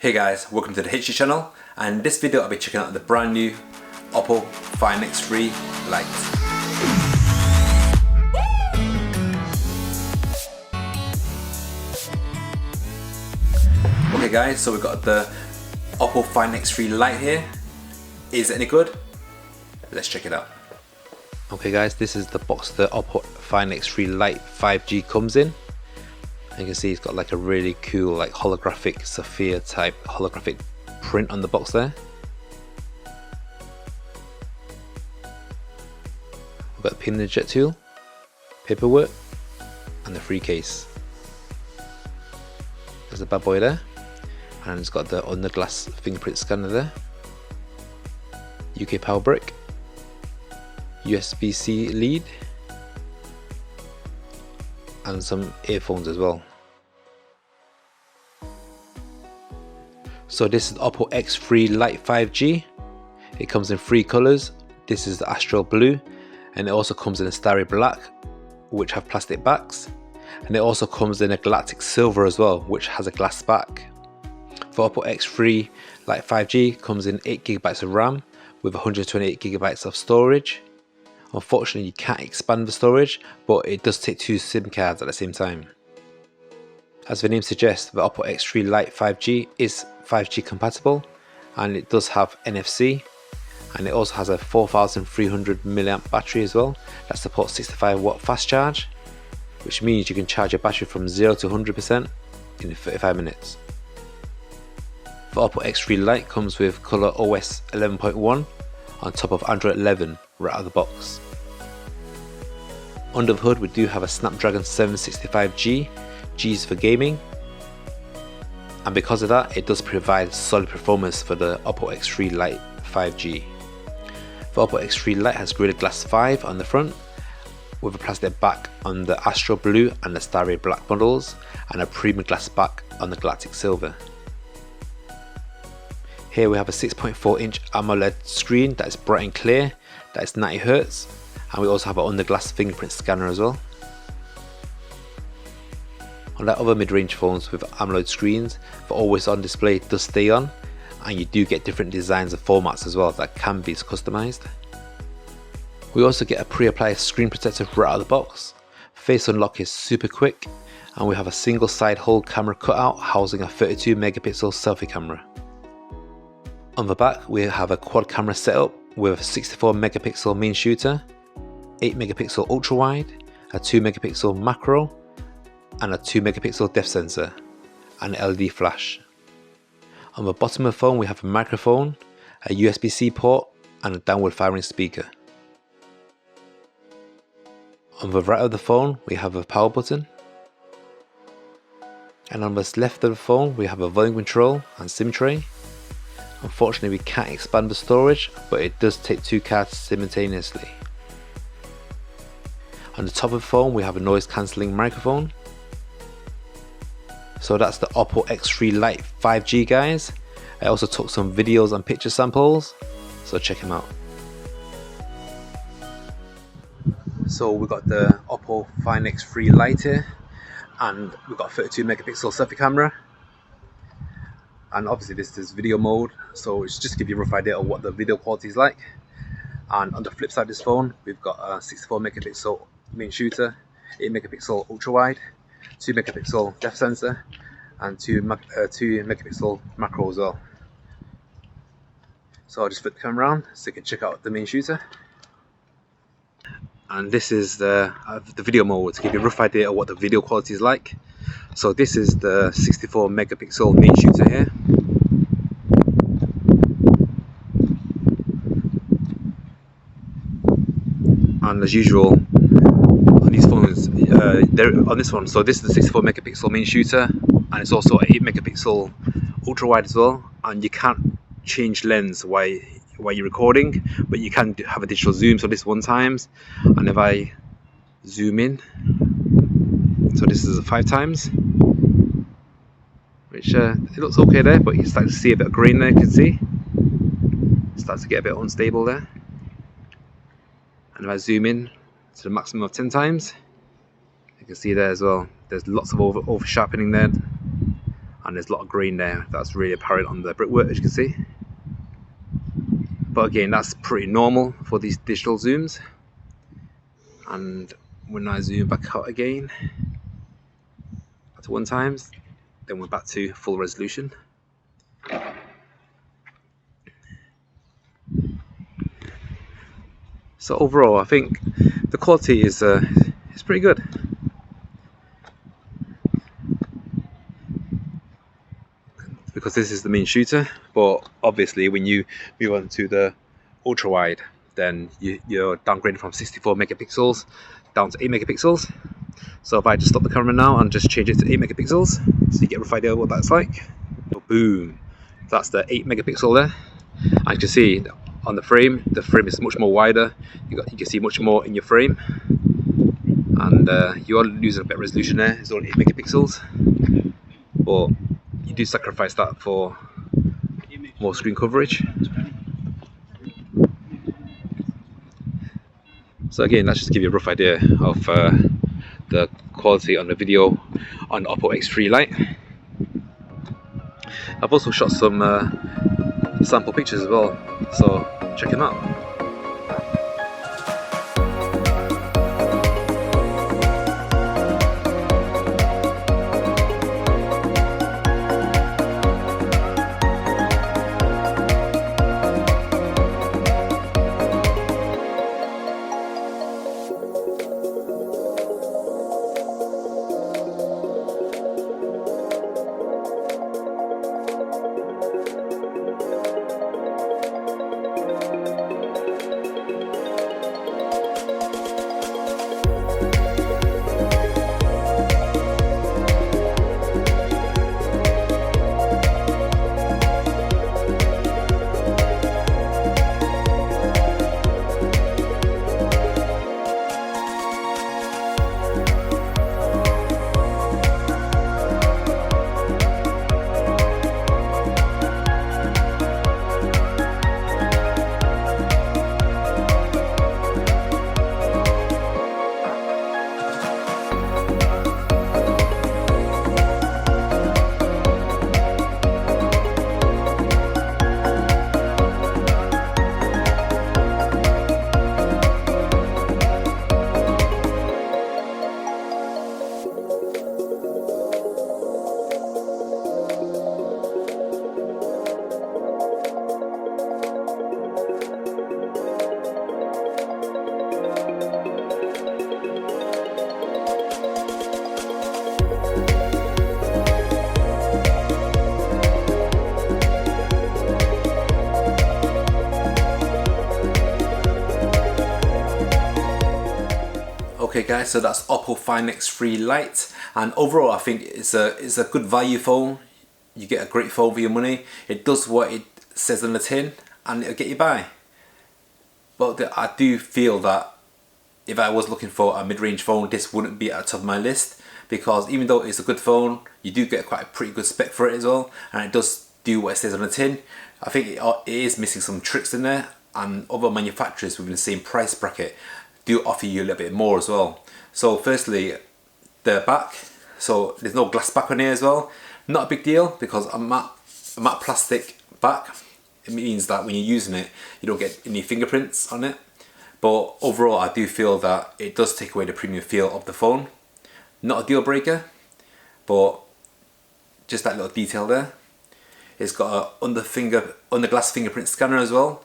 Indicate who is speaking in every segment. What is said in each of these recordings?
Speaker 1: Hey guys, welcome to the HG channel, and in this video I'll be checking out the brand new Oppo Find X3 Lite. Okay guys, so we've got the Oppo Find X3 Lite here. Is it any good? Let's check it out. Okay guys, this is the box the Oppo Find X3 Lite 5G comes in. You can see it's got like a really cool like holographic Sapphire type holographic print on the box there. We've got the pin and jet tool, paperwork, and the free case. There's the bad boy there, and it's got the under glass fingerprint scanner there, UK power brick, USB-C lead, and some earphones as well. So this is Oppo X3 Lite 5G. It comes in three colours. This is the Astral Blue, and it also comes in a Starry Black, which have plastic backs, and it also comes in a Galactic Silver as well, which has a glass back. For Oppo X3 Lite 5G comes in 8GB of RAM with 128GB of storage. Unfortunately, you can't expand the storage, but it does take two SIM cards at the same time. As the name suggests, the Oppo X3 Lite 5G is 5G compatible, and it does have NFC, and it also has a 4300 mAh battery as well that supports 65W fast charge, which means you can charge your battery from 0 to 100% in 35 minutes. The Oppo X3 Lite comes with Color OS 11.1 on top of Android 11 right out of the box. Under the hood we do have a Snapdragon 765G, G's for gaming, and because of that it does provide solid performance for the Oppo X3 Lite 5G. The Oppo X3 Lite has Gorilla Glass 5 on the front with a plastic back on the Astral Blue and the Starry Black models, and a premium glass back on the Galactic Silver. Here we have a 6.4-inch AMOLED screen that is bright and clear, that is 90Hz, and we also have an under glass fingerprint scanner as well. Unlike other mid-range phones with AMOLED screens, the always on display does stay on, and you do get different designs and formats as well that can be customized. We also get a pre-applied screen protector right out of the box. Face unlock is super quick, and we have a single side hole camera cutout housing a 32 megapixel selfie camera. On the back we have a quad camera setup with a 64 megapixel main shooter, 8 megapixel ultra wide, a 2 megapixel macro, and a 2 megapixel depth sensor, and an LED flash. On the bottom of the phone we have a microphone, a USB-C port, and a downward firing speaker. On the right of the phone we have a power button, and on the left of the phone we have a volume control and SIM tray. Unfortunately we can't expand the storage, but it does take two cards simultaneously. On the top of the phone we have a noise cancelling microphone. So that's the Oppo X3 Lite 5G guys. I also took some videos and picture samples, so check them out. So we've got the Oppo Find X3 Lite here, and we've got a 32 megapixel selfie camera. And obviously this is video mode, so it's just to give you a rough idea of what the video quality is like. And on the flip side of this phone we've got a 64 megapixel main shooter, 8 megapixel ultra wide, 2 megapixel depth sensor, and 2 megapixel macro as well. So I'll just flip the camera around so you can check out the main shooter. And this is the video mode to give you a rough idea of what the video quality is like. So this is the 64 megapixel main shooter here. And as usual on these phones, on this one, so this is the 64 megapixel main shooter, and it's also 8 megapixel ultra wide as well, and you can't change lens while you're recording, but you can have a digital zoom, so this 1x, and if I zoom in, so this is a 5x, which it looks okay there, but you start to see a bit of grain there, you can see it starts to get a bit unstable there. And if I zoom in to the maximum of 10x, you can see there as well, there's lots of over sharpening there, and there's a lot of grain there that's really apparent on the brickwork, as you can see. But again, that's pretty normal for these digital zooms. And when I zoom back out again at 1x, then we're back to full resolution. So overall, I think the quality is pretty good. Because this is the main shooter, but obviously when you move on to the ultra wide, then you're downgrading from 64 megapixels down to 8 megapixels. So if I just stop the camera now and just change it to 8 megapixels, so you get a rough idea of what that's like. So boom, that's the 8 megapixel there. And you can see on the frame is much more wider. You can see much more in your frame, and you are losing a bit of resolution there. It's only 8 megapixels, but you do sacrifice that for more screen coverage. So again, let's just give you a rough idea of the quality on the video on the Oppo X3 Lite. I've also shot some sample pictures as well, so check them out. Okay guys, so that's oppofindx 3 Lite, and overall I think it's a good value phone. You get a great phone for your money. It does what it says on the tin and it'll get you by. But I do feel that if I was looking for a mid-range phone, this wouldn't be at the top of my list, because even though it's a good phone, you do get quite a pretty good spec for it as well, and it does do what it says on the tin. I think it is missing some tricks in there, and other manufacturers within the same price bracket do offer you a little bit more as well. So firstly, the back, so there's no glass back on here as well. Not a big deal, because a matte plastic back, it means that when you're using it you don't get any fingerprints on it. But overall I do feel that it does take away the premium feel of the phone. Not a deal breaker, but just that little detail there. It's got a under glass fingerprint scanner as well.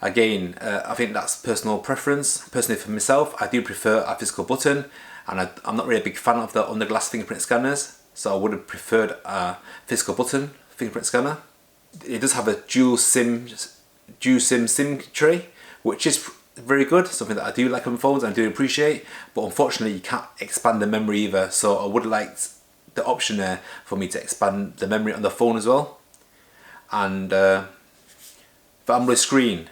Speaker 1: Again, I think that's personal preference. Personally for myself, I do prefer a physical button, and I'm not really a big fan of the under glass fingerprint scanners, so I would have preferred a physical button fingerprint scanner. It does have a dual SIM tray, which is very good, something that I do like on phones and I do appreciate, but unfortunately you can't expand the memory either, so I would have liked the option there for me to expand the memory on the phone as well. And the AMOLED screen,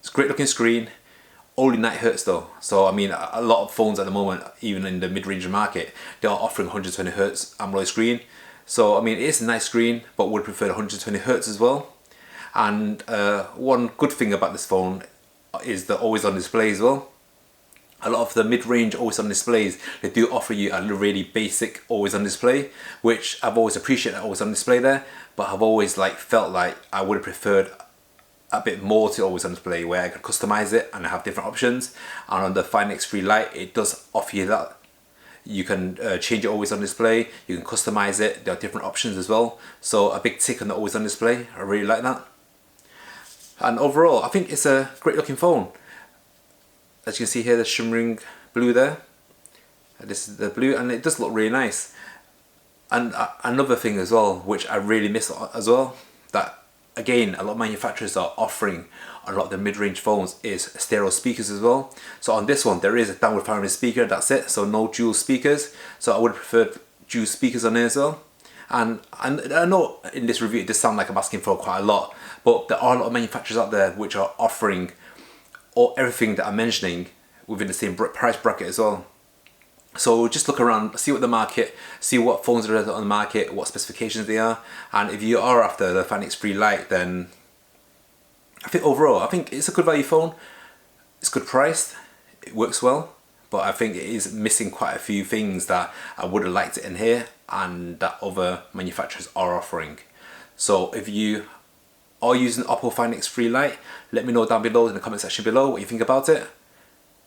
Speaker 1: it's a great looking screen, only 90 Hz though. So I mean, a lot of phones at the moment, even in the mid-range market, they are offering 120 Hz AMOLED screen. So I mean, it is a nice screen, but would prefer 120 Hz as well. And one good thing about this phone is the always on display as well. a lot of the mid-range always on displays, they do offer you a really basic always on display, which I've always appreciated always on display there, but I've always like felt like I would have preferred a bit more to always on display where I could customize it and have different options. And on the Find X3 Lite, it does offer you that. You can change it always on display, you can customize it, there are different options as well. So a big tick on the always on display, I really like that. And overall, I think it's a great looking phone. As you can see here, the shimmering blue there. This is the blue, and it does look really nice. And another thing as well, which I really miss as well, that again, a lot of manufacturers are offering a lot of the mid-range phones, is stereo speakers as well. So on this one, there is a downward firing speaker, that's it, so no dual speakers. So I would have preferred dual speakers on there as well. And I know in this review it does sound like I'm asking for quite a lot, but there are a lot of manufacturers out there which are offering everything that I'm mentioning within the same price bracket as well. So just look around, see what the market, see what phones are on the market, what specifications they are, and if you are after the Find X3 Lite, then I think overall, I think it's a good value phone. It's good priced, it works well, but I think it is missing quite a few things that I would have liked it in here and that other manufacturers are offering. So if you are using Oppo Find X3 Lite, let me know down below in the comment section below what you think about it.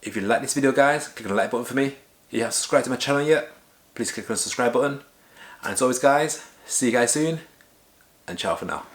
Speaker 1: If you like this video guys, click on the like button for me. If you haven't subscribed to my channel yet, please click on the subscribe button. And as always guys, see you guys soon, and ciao for now.